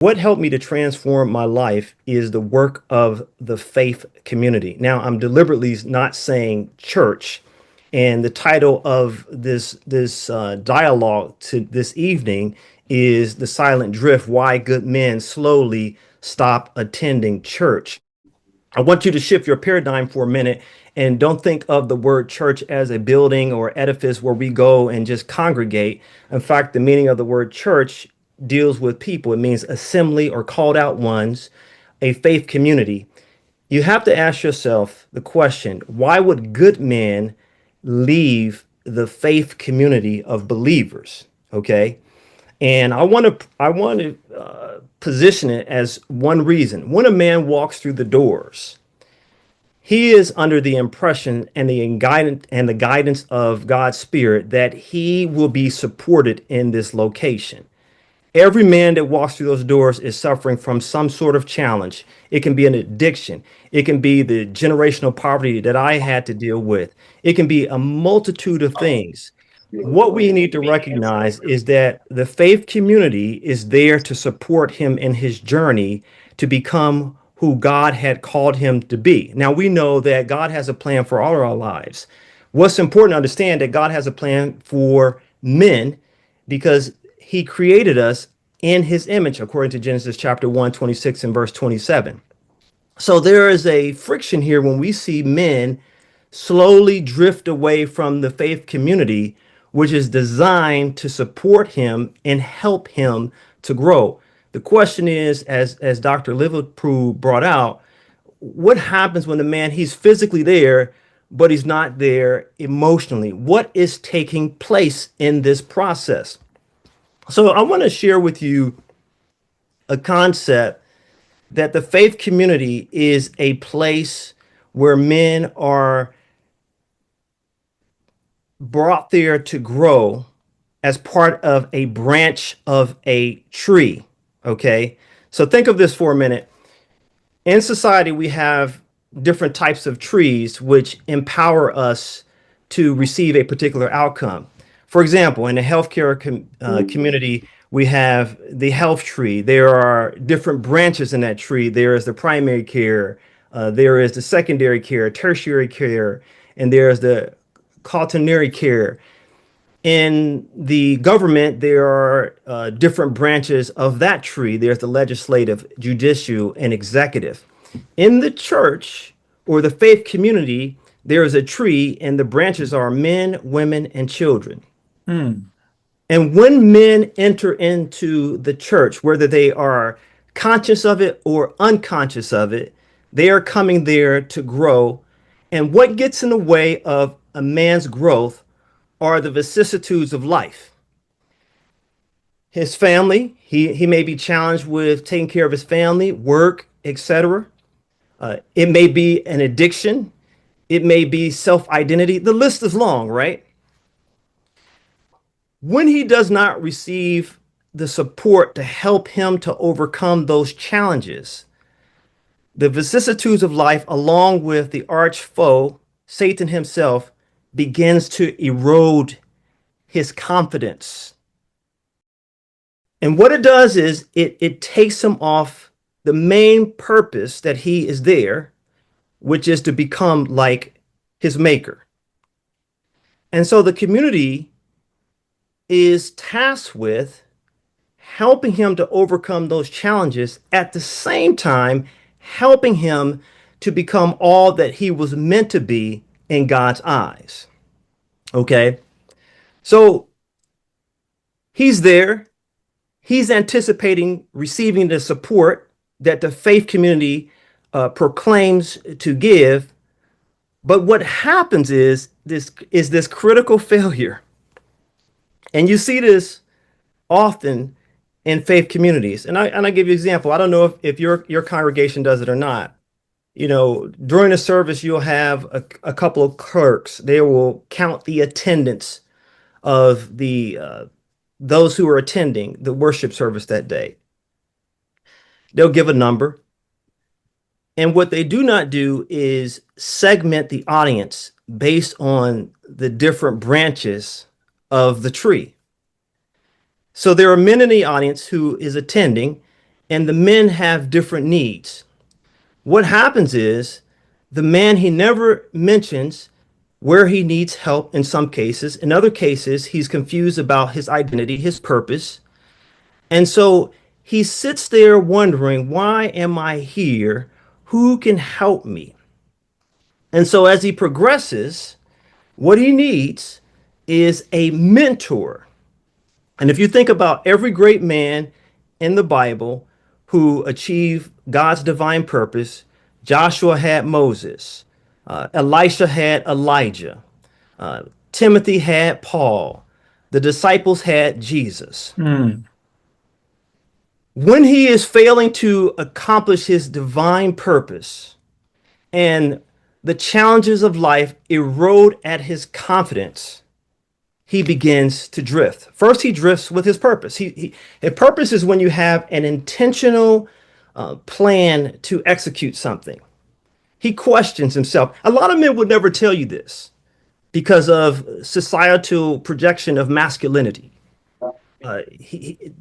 What helped me to transform my life is the work of the faith community. Now, I'm deliberately not saying church, and the title of this dialogue to this evening is "The Silent Drift: Why Good Men Slowly Stop Attending Church." I want you to shift your paradigm for a minute and don't think of the word church as a building or edifice where we go and just congregate. In fact, the meaning of the word church deals with people. It means assembly or called out ones, a faith community. You have to ask yourself the question, why would good men leave the faith community of believers? Okay. And I want to position it as one reason. When a man walks through the doors, he is under the impression and the guidance of God's Spirit that he will be supported in this location. Every man that walks through those doors is suffering from some sort of challenge. It can be an addiction. It can be the generational poverty that I had to deal with. It can be a multitude of things. What we need to recognize is that the faith community is there to support him in his journey to become who God had called him to be. Now, we know that God has a plan for all of our lives. What's important to understand that God has a plan for men because he created us in his image, according to Genesis chapter 1, 26 and verse 27. So there is a friction here when we see men slowly drift away from the faith community, which is designed to support him and help him to grow. The question is, as Dr. Liverpool brought out, what happens when the man he's physically there, but he's not there emotionally? What is taking place in this process? So I want to share with you a concept that the faith community is a place where men are brought there to grow as part of a branch of a tree. Okay. So think of this for a minute. In society, we have different types of trees which empower us to receive a particular outcome. For example, in the healthcare community, we have the health tree. There are different branches in that tree. There is the primary care, there is the secondary care, tertiary care, and there's the quaternary care. In the government, there are different branches of that tree. There's the legislative, judicial, and executive. In the church or the faith community, there is a tree, and the branches are men, women, and children. And when men enter into the church, whether they are conscious of it or unconscious of it, they are coming there to grow. And what gets in the way of a man's growth are the vicissitudes of life. His family, he may be challenged with taking care of his family, work, etc. It may be an addiction. It may be self-identity. The list is long, right? When he does not receive the support to help him to overcome those challenges, the vicissitudes of life, along with the arch foe, Satan himself, begins to erode his confidence. And what it does is it takes him off the main purpose that he is there, which is to become like his maker. And so the community is tasked with helping him to overcome those challenges, at the same time helping him to become all that he was meant to be in God's eyes. Okay. So he's there. He's anticipating receiving the support that the faith community proclaims to give. But what happens is this critical failure. And you see this often in faith communities. And I give you an example. I don't know if your congregation does it or not. You know, during the service, you'll have a couple of clerks. They will count the attendance of the those who are attending the worship service that day. They'll give a number. And what they do not do is segment the audience based on the different branches of the tree. So there are men in the audience who is attending, and the men have different needs. What happens is the man, he never mentions where he needs help in some cases. In other cases, he's confused about his identity, his purpose. And so he sits there wondering, why am I here? Who can help me? And so as he progresses, what he needs is a mentor. And if you think about every great man in the Bible who achieved God's divine purpose, Joshua had Moses, Elisha had Elijah, uh, Timothy had Paul, the disciples had Jesus. Mm. When he is failing to accomplish his divine purpose and the challenges of life erode at his confidence, he begins to drift. First, he drifts with his purpose. A purpose is when you have an intentional plan to execute something. He questions himself. A lot of men would never tell you this because of societal projection of masculinity.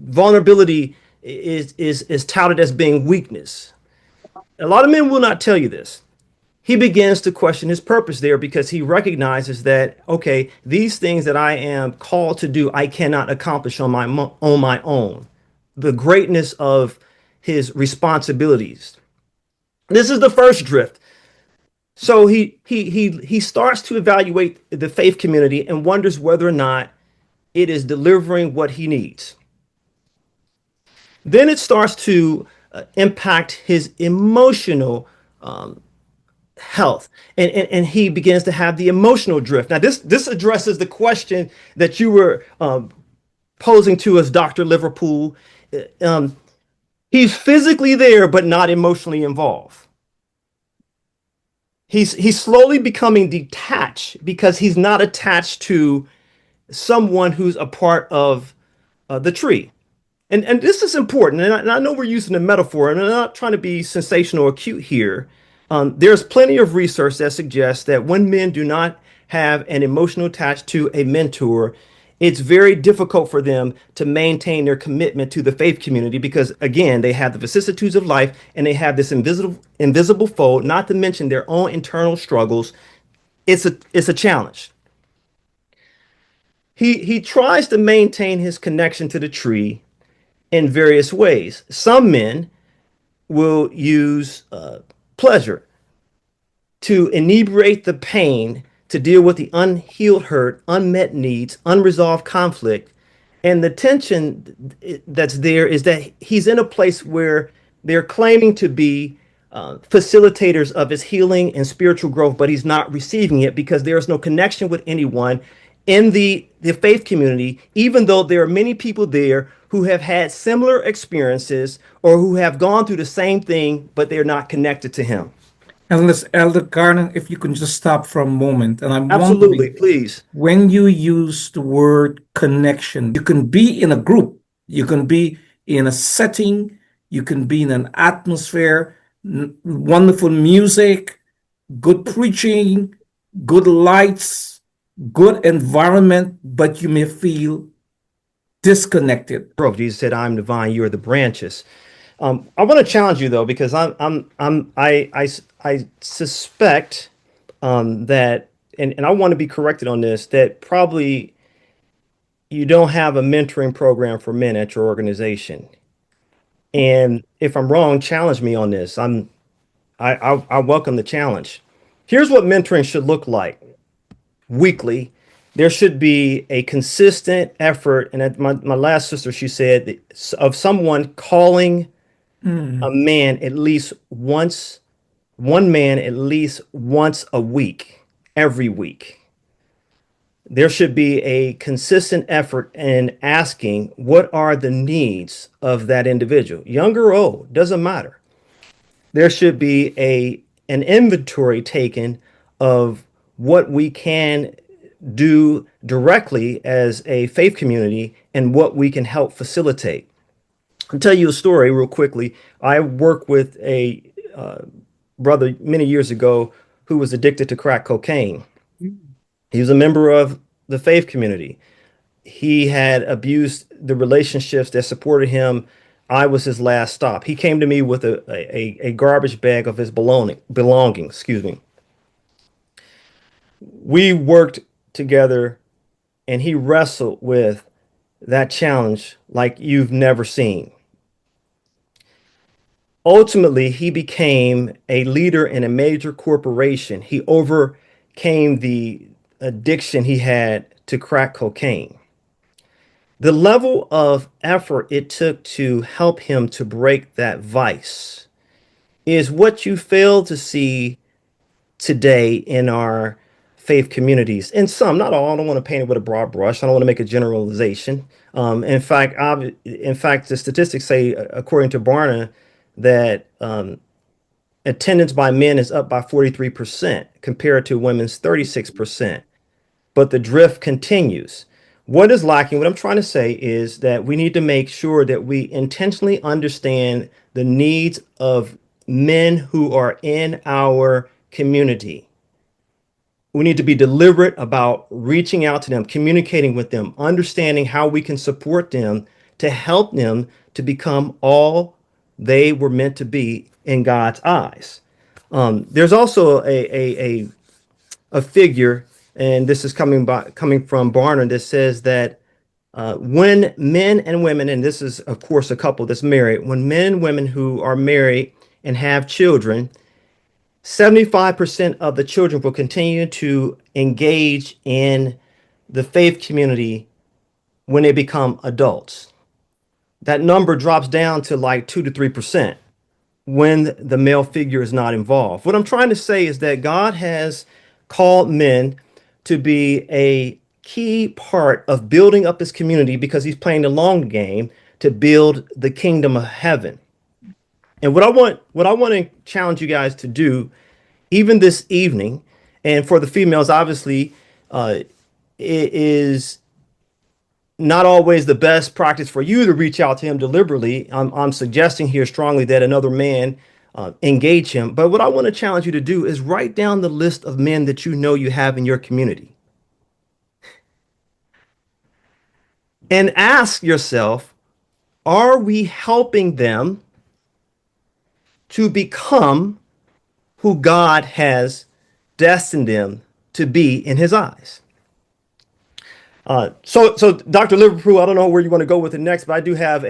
Vulnerability is touted as being weakness. A lot of men will not tell you this. He begins to question his purpose there because he recognizes that, okay, these things that I am called to do, I cannot accomplish on my own. The greatness of his responsibilities. This is the first drift. So he starts to evaluate the faith community and wonders whether or not it is delivering what he needs. Then it starts to impact his emotional health, and he begins to have the emotional drift. Now this addresses the question that you were posing to us, Dr. Liverpool. um, he's physically there but not emotionally involved. He's slowly becoming detached because he's not attached to someone who's a part of the tree. And this is important, and I know we're using a metaphor, and I'm not trying to be sensational or cute here. There's plenty of research that suggests that when men do not have an emotional attached to a mentor, it's very difficult for them to maintain their commitment to the faith community because, again, they have the vicissitudes of life and they have this invisible foe, not to mention their own internal struggles. It's a challenge. He tries to maintain his connection to the tree in various ways. Some men will use pleasure to inebriate the pain, to deal with the unhealed hurt, unmet needs, unresolved conflict. And the tension that's there is that he's in a place where they're claiming to be facilitators of his healing and spiritual growth, but he's not receiving it because there's no connection with anyone in the faith community, even though there are many people there who have had similar experiences or who have gone through the same thing, but they're not connected to him. Elder Garner, if you can just stop for a moment, and I'm Absolutely, wondering, please. when you use the word connection, you can be in a group, you can be in a setting, you can be in an atmosphere, wonderful music, good preaching, good lights, good environment, but you may feel disconnected. Jesus said, "I'm the vine, you are the branches." I want to challenge you though, because I suspect that, and I want to be corrected on this, that probably you don't have a mentoring program for men at your organization. And if I'm wrong, challenge me on this. I welcome the challenge. Here's what mentoring should look like weekly. There should be a consistent effort. And my last sister, she said, of someone calling a Mm. man at least once, one man at least once a week, every week. There should be a consistent effort in asking what are the needs of that individual, young or old, doesn't matter. There should be an inventory taken of what we can do directly as a faith community and what we can help facilitate. I'll tell you a story real quickly. I worked with a brother many years ago who was addicted to crack cocaine. He was a member of the faith community. He had abused the relationships that supported him I was his last stop. He came to me with a garbage bag of his belongings, excuse me. We worked together and he wrestled with that challenge like you've never seen. Ultimately, he became a leader in a major corporation. He overcame the addiction he had to crack cocaine. The level of effort it took to help him to break that vice is what you fail to see today in our faith communities. And some, not all. I don't want to paint it with a broad brush. I don't want to make a generalization. In fact, the statistics say, according to Barna, that attendance by men is up by 43% compared to women's 36%. But the drift continues. What is lacking, what I'm trying to say is that we need to make sure that we intentionally understand the needs of men who are in our community. We need to be deliberate about reaching out to them, communicating with them, understanding how we can support them to help them to become all they were meant to be in God's eyes. There's also a figure, and this is coming from Barner, that says that when men and women, and this is of course a couple that's married, when men and women who are married and have children, 75% of the children will continue to engage in the faith community when they become adults. That number drops down to like 2 to 3% when the male figure is not involved. What I'm trying to say is that God has called men to be a key part of building up his community because he's playing the long game to build the kingdom of heaven. And what I want to challenge you guys to do, even this evening, and for the females, obviously, it is not always the best practice for you to reach out to him deliberately. I'm suggesting here strongly that another man engage him. But what I want to challenge you to do is write down the list of men that you know you have in your community and ask yourself, are we helping them to become who God has destined them to be in his eyes? So Dr. Liverpool, I don't know where you want to go with it next, but I do have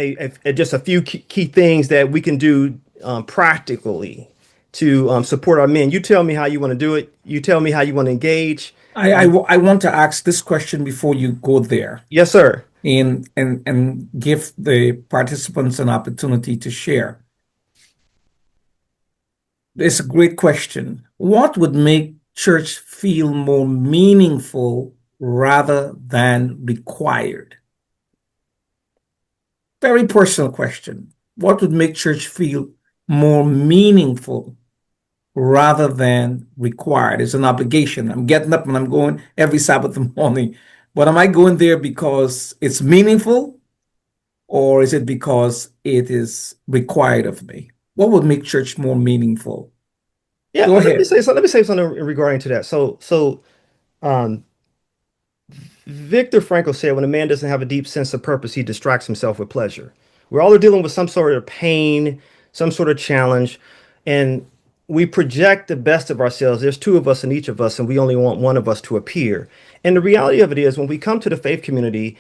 just a few key things that we can do practically to support our men. You tell me how you want to do it. You tell me how you want to engage. I want to ask this question before you go there Yes, sir. and give the participants an opportunity to share. It's a great question. What would make church feel more meaningful rather than required? Very personal question. What would make church feel more meaningful rather than required? It's an obligation. I'm getting up and I'm going every Sabbath morning. But am I going there because it's meaningful or is it because it is required of me? What would make church more meaningful? Yeah, Go let me ahead. say so. Let me say something regarding to that. Um, Viktor Frankl said, when a man doesn't have a deep sense of purpose, he distracts himself with pleasure. We're all dealing with some sort of pain, some sort of challenge, and we project the best of ourselves. There's two of us in each of us, and we only want one of us to appear. And the reality of it is, when we come to the faith community,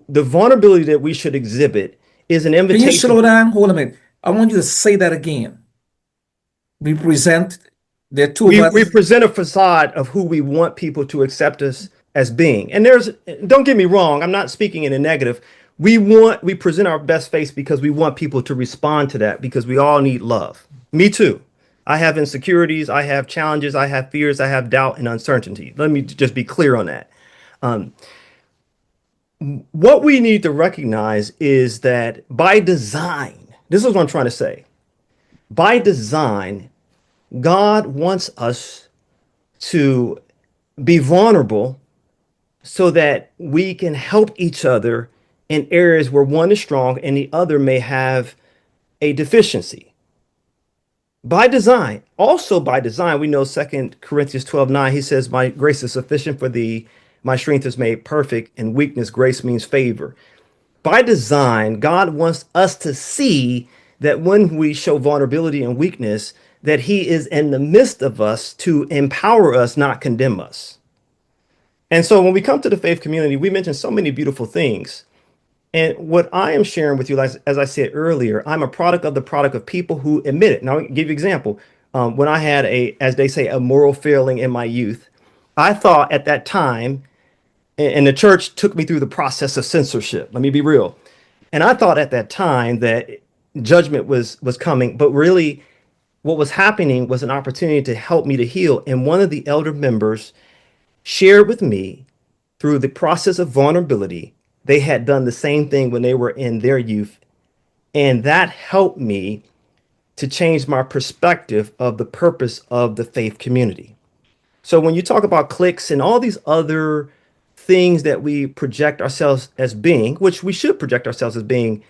the vulnerability that we should exhibit is an Can you invitation. slow down? Hold a minute. I want you to say that again. We present, there are two of We us. present a facade of who we want people to accept us as being. And don't get me wrong, I'm not speaking in a negative. We present our best face because we want people to respond to that because we all need love. Me too. I have insecurities, I have challenges, I have fears, I have doubt and uncertainty. Let me just be clear on that. What we need to recognize is that by design, this is what I'm trying to say. By design, God wants us to be vulnerable so that we can help each other in areas where one is strong and the other may have a deficiency. By design, also by design, we know 2 Corinthians 12:9, he says, my grace is sufficient for thee, my strength is made perfect, and weakness, grace means favor. By design, God wants us to see that when we show vulnerability and weakness, that He is in the midst of us to empower us, not condemn us. And so when we come to the faith community, we mentioned so many beautiful things. And what I am sharing with you, as I said earlier, I'm a product of the product of people who admit it. Now, I'll give you an example. When I had as they say, a moral failing in my youth, I thought at that time, and the church took me through the process of censorship. Let me be real. And I thought at that time that judgment was coming, but really what was happening was an opportunity to help me to heal. And one of the elder members shared with me through the process of vulnerability, they had done the same thing when they were in their youth. And that helped me to change my perspective of the purpose of the faith community. So when you talk about cliques and all these other things that we project ourselves as being, which we should project ourselves as being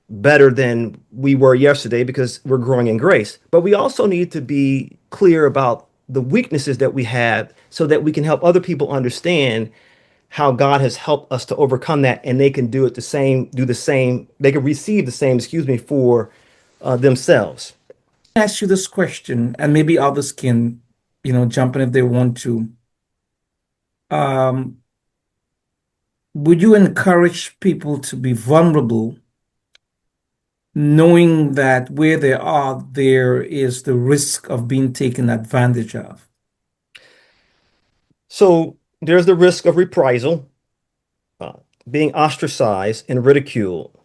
better than we were yesterday because we're growing in grace, but we also need to be clear about the weaknesses that we have so that we can help other people understand how God has helped us to overcome that, and they can do it the same, do the same, they can receive the same, for themselves. Ask you this question, and maybe others can, jump in if they want to. Um, would you encourage people to be vulnerable, knowing that where they are, there is the risk of being taken advantage of? So there's the risk of reprisal, uh, being ostracized and ridiculed.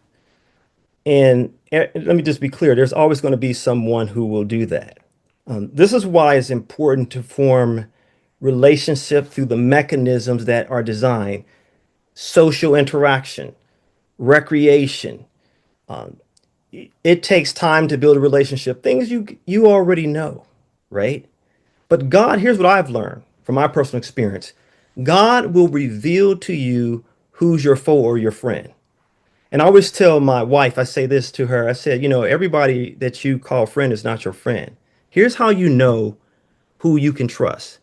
And let me just be clear, there's always going to be someone who will do that. This is why it's important to form relationship through the mechanisms that are designed: social interaction, recreation. Um, it takes time to build a relationship, things you already know, right? But God, here's what I've learned from my personal experience. God will reveal to you who's your foe or your friend. And I always tell my wife, I say this to her. I said, everybody that you call friend is not your friend. Here's how you know who you can trust.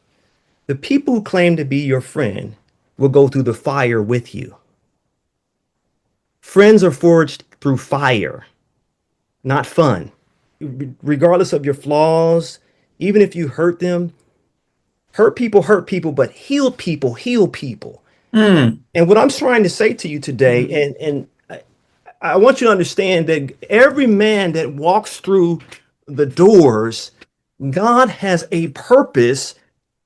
The people who claim to be your friend will go through the fire with you. Friends are forged through fire, not fun. Regardless of your flaws, even if you hurt people, but heal people, heal people. Mm. And what I'm trying to say to you today, and I want you to understand that every man that walks through the doors, God has a purpose.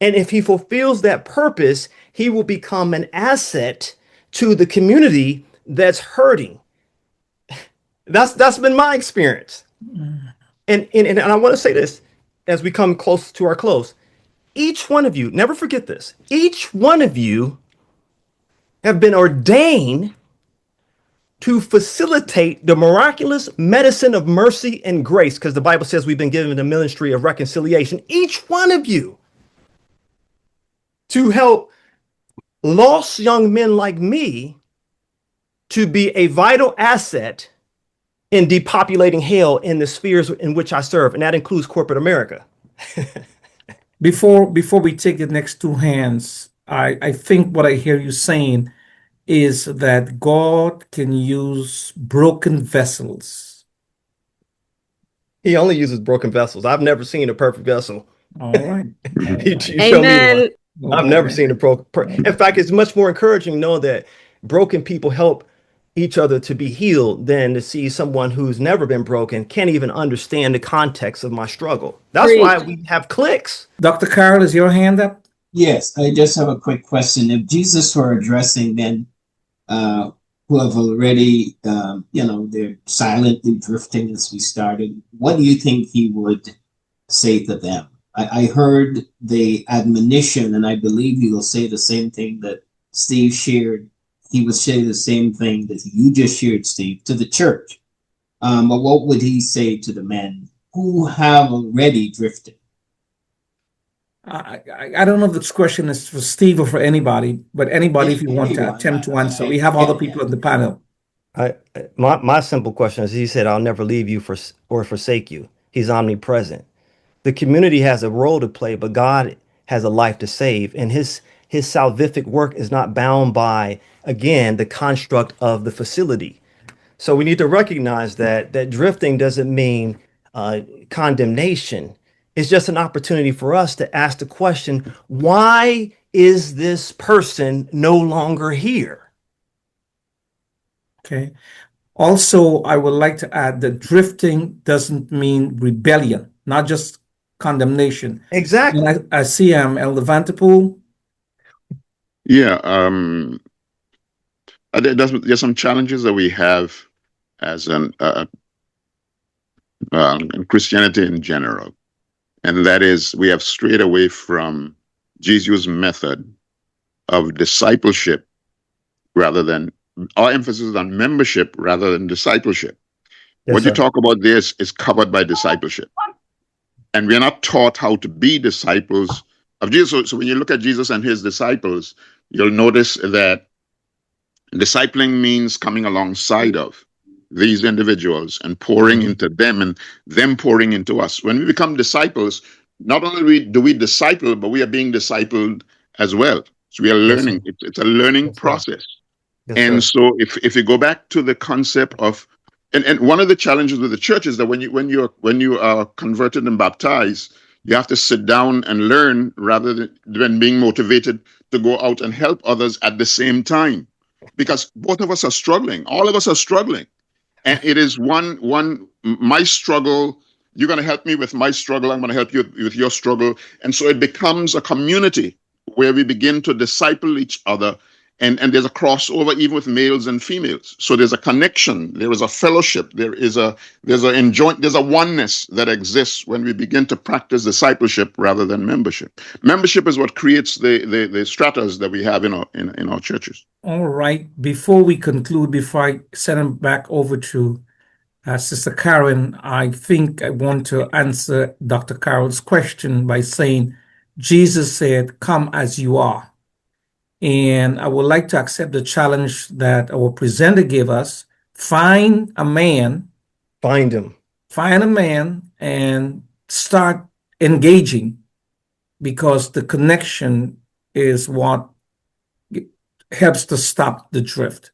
And if he fulfills that purpose, he will become an asset to the community that's hurting. That's been my experience. And I want to say this as we come close to our close. Each one of you, never forget this, each one of you have been ordained to facilitate the miraculous medicine of mercy and grace, because the Bible says we've been given the ministry of reconciliation. Each one of you to help lost young men like me to be a vital asset in depopulating hell in the spheres in which I serve, and that includes corporate America. Before we take the next two hands, I think what I hear you saying is that God can use broken vessels. He only uses broken vessels. I've never seen a perfect vessel. All right. You show me one. Amen. I've never Okay. seen a in fact, it's much more encouraging knowing that broken people help each other to be healed than to see someone who's never been broken can't even understand the context of my struggle. That's why Preach. we have cliques. Dr. Carol, is your hand up? Yes, I just have a quick question. If Jesus were addressing men uh, who have already, they're silently drifting as we started, what do you think he would say to them? I heard the admonition, and I believe he will say the same thing that Steve shared. He would say the same thing that you just shared, Steve, to the church. But what would he say to the men who have already drifted? I don't know if this question is for Steve or for anybody, but anybody, if you want to Anyone, attempt to answer. We have other people on the panel. My simple question is, he said, I'll never leave you or forsake you. He's omnipresent. The community has a role to play, but God has a life to save. And his salvific work is not bound by, again, the construct of the facility. So we need to recognize that drifting doesn't mean condemnation. It's just an opportunity for us to ask the question, why is this person no longer here? Okay. Also, I would like to add that drifting doesn't mean rebellion, not just condemnation. Exactly. And I see Elder Vanterpool. Yeah, there's some challenges that we have as in Christianity in general, and that is we have strayed away from Jesus' method of discipleship rather than our emphasis on membership rather than discipleship. Yes, What you sir. talk about this is covered by discipleship, and we're not taught how to be disciples of Jesus. So when you look at Jesus and his disciples, you'll notice that discipling means coming alongside of these individuals and pouring into them and them pouring into us. When we become disciples, not only do we disciple, but we are being discipled as well. So we are Yes, learning. sir. It's a learning Yes, sir. process. Yes, And sir. so if you go back to the concept of and one of the challenges with the church is that when you are converted and baptized, you have to sit down and learn rather than being motivated to go out and help others at the same time. Because both of us are struggling. All of us are struggling. And it is my struggle. You're going to help me with my struggle. I'm going to help you with your struggle. And so it becomes a community where we begin to disciple each other. And there's a crossover even with males and females. So there's a connection. There is a fellowship. There's a oneness that exists when we begin to practice discipleship rather than membership. Membership is what creates the stratas that we have in our churches. All right. Before we conclude, before I send him back over to Sister Karen, I think I want to answer Dr. Carroll's question by saying, Jesus said, "Come as you are." And I would like to accept the challenge that our presenter gave us. Find a man, Find him. and start engaging, because the connection is what helps to stop the drift.